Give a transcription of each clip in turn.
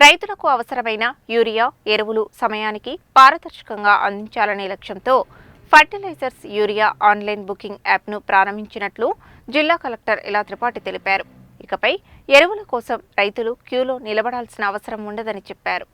రైతులకు అవసరమైన యూరియా ఎరువులు సమయానికి పారదర్శకంగా అందించాలనే లక్ష్యంతో ఫర్టిలైజర్స్ యూరియా ఆన్లైన్ బుకింగ్ యాప్ను ప్రారంభించినట్లు జిల్లా కలెక్టర్ ఇలా త్రిపాఠి తెలిపారు. ఇకపై ఎరువుల కోసం రైతులు క్యూలో నిలబడాల్సిన అవసరం ఉండదని చెప్పారు.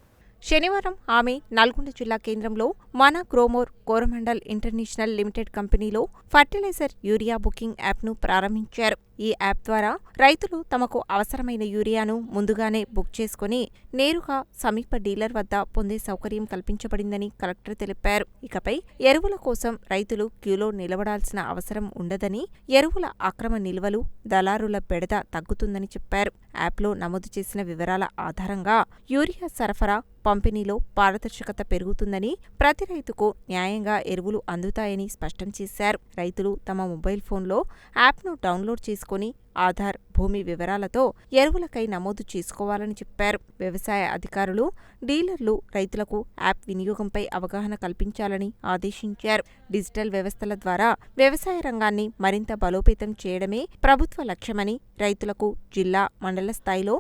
శనివారం ఆమె నల్గొండ జిల్లా కేంద్రంలో మన గ్రోమోర్ కోరమండల్ ఇంటర్నేషనల్ లిమిటెడ్ కంపెనీలో ఫర్టిలైజర్ యూరియా బుకింగ్ యాప్ను ప్రారంభించారు. ఈ యాప్ ద్వారా రైతులు తమకు అవసరమైన యూరియాను ముందుగానే బుక్ చేసుకుని నేరుగా సమీప డీలర్ వద్ద పొందే సౌకర్యం కల్పించబడిందని కలెక్టర్ తెలిపారు. ఇకపై ఎరువుల కోసం రైతులు క్యూలో నిలబడాల్సిన అవసరం ఉండదని, ఎరువుల అక్రమ నిల్వలు, దళారుల బెడద తగ్గుతుందని చెప్పారు. యాప్లో నమోదు చేసిన వివరాల ఆధారంగా యూరియా సరఫరా, పంపిణీలో పారదర్శకత పెరుగుతుందని, ప్రతి రైతుకు న్యాయంగా ఎరువులు అందుతాయని స్పష్టం చేశారు. రైతులు తమ మొబైల్ ఫోన్లో యాప్ను డౌన్లోడ్ చేసుకుని ఆధార్, భూమి వివరాలతో ఎరువులకై నమోదు చేసుకోవాలని చెప్పారు. వ్యవసాయ అధికారులు, డీలర్లు రైతులకు యాప్ వినియోగంపై అవగాహన కల్పించాలని ఆదేశించారు. డిజిటల్ వ్యవస్థల ద్వారా వ్యవసాయ రంగాన్ని మరింత బలోపేతం చేయడమే ప్రభుత్వ లక్ష్యమని, రైతులకు జిల్లా, మండల స్థాయిలో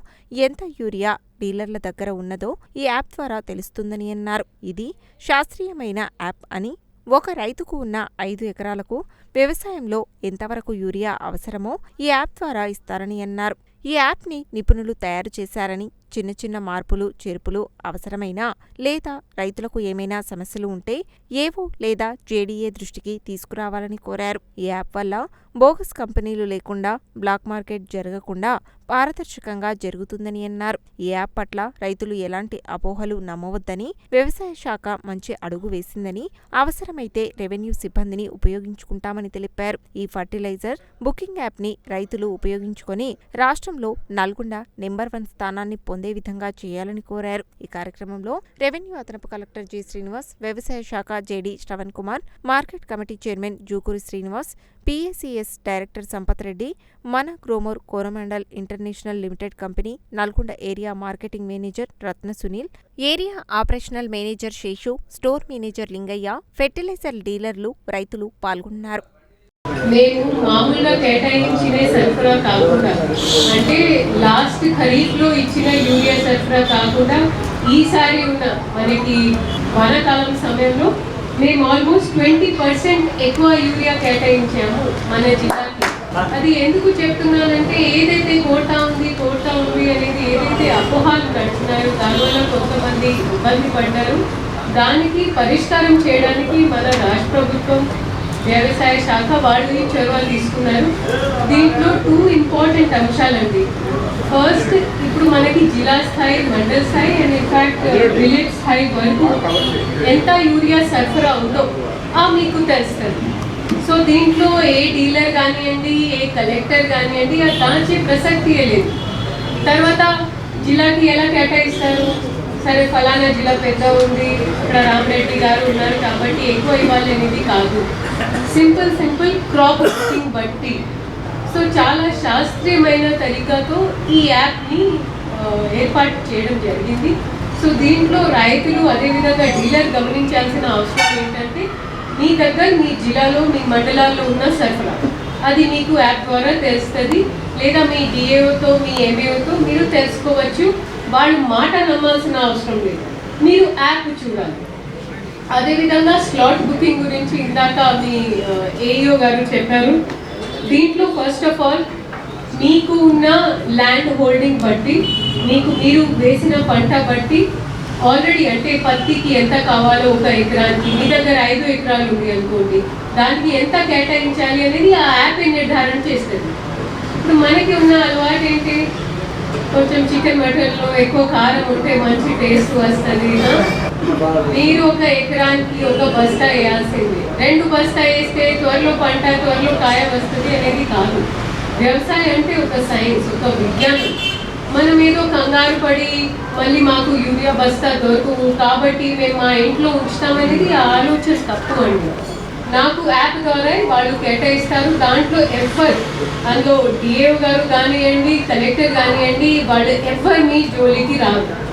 ఎంత యూరియా డీలర్ల దగ్గర ఉన్నదో ఈ యాప్ ద్వారా తెలుస్తుందని అన్నారు. ఇది శాస్త్రీయమైన యాప్ అని, ఒక రైతుకు ఉన్న 5 ఎకరాలకు వ్యవసాయంలో ఎంతవరకు యూరియా అవసరమో ఈ యాప్ ద్వారా ఇస్తారని అన్నారు. ఈ యాప్ని నిపుణులు తయారు చేశారని, చిన్న చిన్న మార్పులు, చేర్పులు అవసరమైనా లేదా రైతులకు ఏమైనా సమస్యలు ఉంటే ఏవో లేదా జేడీఏ దృష్టికి తీసుకురావాలని కోరారు. ఈ యాప్ వల్ల బోగస్ కంపెనీలు లేకుండా, బ్లాక్ మార్కెట్ జరగకుండా పారదర్శకంగా జరుగుతుందని అన్నారు. ఈ యాప్ పట్ల రైతులు ఎలాంటి అపోహలు నమ్మవద్దని, వ్యవసాయ శాఖ మంచి అడుగు వేసిందని, అవసరమైతే రెవెన్యూ సిబ్బందిని ఉపయోగించుకుంటామని తెలిపారు. ఈ ఫర్టిలైజర్ బుకింగ్ యాప్ని రైతులు ఉపయోగించుకొని రాష్ట్రంలో నల్గొండ నెంబర్ 1 స్థానాన్ని పొందే విధంగా చేయాలని కోరారు. ఈ కార్యక్రమంలో రెవెన్యూ అదనపు కలెక్టర్ జి. శ్రీనివాస్, వ్యవసాయ శాఖ JD Shravan Kumar, market committee chairman Jukuri Srinivas, PACS director Sampath Reddy, మన Gromor Coromandel international limited company Nalgonda area marketing manager Ratna Sunil, area operational manager Seshu, store manager Lingaiah, fertiliser డీలర్లు, రైతులు పాల్గొన్నారు. మేము మామూలుగా కేటాయించిన సరఫరా కాకుండా, అంటే లాస్ట్ ఖరీఫ్లో ఇచ్చిన యూరియా సరఫరా కాకుండా ఈసారి ఉన్న మనకి వానాకాలం సమయంలో మేము ఆల్మోస్ట్ 20% ఎక్కువ యూరియా కేటాయించాము మన జిల్లాకి. అది ఎందుకు చెప్తున్నానంటే, ఏదైతే కోటా ఉంది అనేది ఏదైతే అపోహాలు నడుచున్నాయో దానివల్ల కొంతమంది ఇబ్బంది పడ్డారు. దానికి పరిష్కారం చేయడానికి మన రాష్ట్ర ప్రభుత్వం, వ్యవసాయ శాఖ వాళ్ళు ఈ చొరవలు తీసుకున్నారు. దీంట్లో 2 ఇంపార్టెంట్ అంశాలండి. ఫస్ట్, ఇప్పుడు మనకి జిల్లా స్థాయి, మండల స్థాయి అండ్ ఇన్ఫాక్ట్ విలేజ్ స్థాయి వరకు ఎంత యూరియా సరఫరా ఉందో మీకు తెలుస్తుంది. సో దీంట్లో ఏ డీలర్ కానివ్వండి, ఏ కలెక్టర్ కానివ్వండి, అది దాచే ప్రసక్తియే లేదు. తర్వాత జిల్లాకి ఎలా కేటాయిస్తారు? సరే, ఫలానా జిల్లా పెద్ద ఉంది, ఇక్కడ రామరెడ్డి గారు ఉన్నారు కాబట్టి ఎక్కువ ఇవ్వాలి అనేది కాదు. సింపుల్ క్రాప్ బుకింగ్ బట్టి, సో చాలా శాస్త్రీయమైన తరీకాతో ఈ యాప్ని ఏర్పాటు చేయడం జరిగింది. సో దీంట్లో రైతులు, అదేవిధంగా డీలర్ గమనించాల్సిన అవసరం ఏంటంటే, మీ దగ్గర, మీ జిల్లాలో, మీ మండలాల్లో ఉన్న సరఫరా అది మీకు యాప్ ద్వారా తెలుస్తుంది. లేదా మీ డిఏఓతో, మీ ఎంఏఓతో మీరు తెలుసుకోవచ్చు. వాళ్ళు మాట నమ్మాల్సిన అవసరం లేదు, మీరు యాప్ చూడాలి. అదేవిధంగా స్లాట్ బుకింగ్ గురించి ఇందాక మీ ఏఈఓ గారు చెప్పారు. దీంట్లో ఫస్ట్ ఆఫ్ ఆల్ మీకు ఉన్న ల్యాండ్ హోల్డింగ్ బట్టి, మీరు వేసిన పంట బట్టి, ఆల్రెడీ అంటే పత్తికి ఎంత కావాలో ఒక ఎకరానికి, మీ దగ్గర 5 ఎకరాలు ఉంది అనుకోండి, దానికి ఎంత కేటాయించాలి అనేది ఆ యాప్ నిర్ధారణ చేస్తుంది. ఇప్పుడు మనకి ఉన్న అలవాటు ఏంటి, కొంచెం చికెన్ మటన్లో ఎక్కువ కారం ఉంటే మంచి టేస్ట్ వస్తుంది. మీరు ఒక ఎకరానికి 1 బస్తా వేయాల్సింది, 2 బస్తా వేస్తే త్వరలో పంట, త్వరలో కాయ వస్తుంది అనేది కాదు. వ్యవసాయం అంటే ఒక సైన్స్, ఒక విజ్ఞానం. మనం ఏదో కంగారు పడి మళ్ళీ మాకు యూరియా బస్తా దొరకవు కాబట్టి మేము మా ఇంట్లో ఉంచుతామనేది ఆ ఆలోచన తప్పు అండి. నాకు యాప్ ద్వారా వాళ్ళు కేటాయిస్తారు. దాంట్లో అందులో డిఏఓ గారు కానివ్వండి, కలెక్టర్ కానివ్వండి, వాళ్ళు ఎవరు మీ జోలికి రాదు.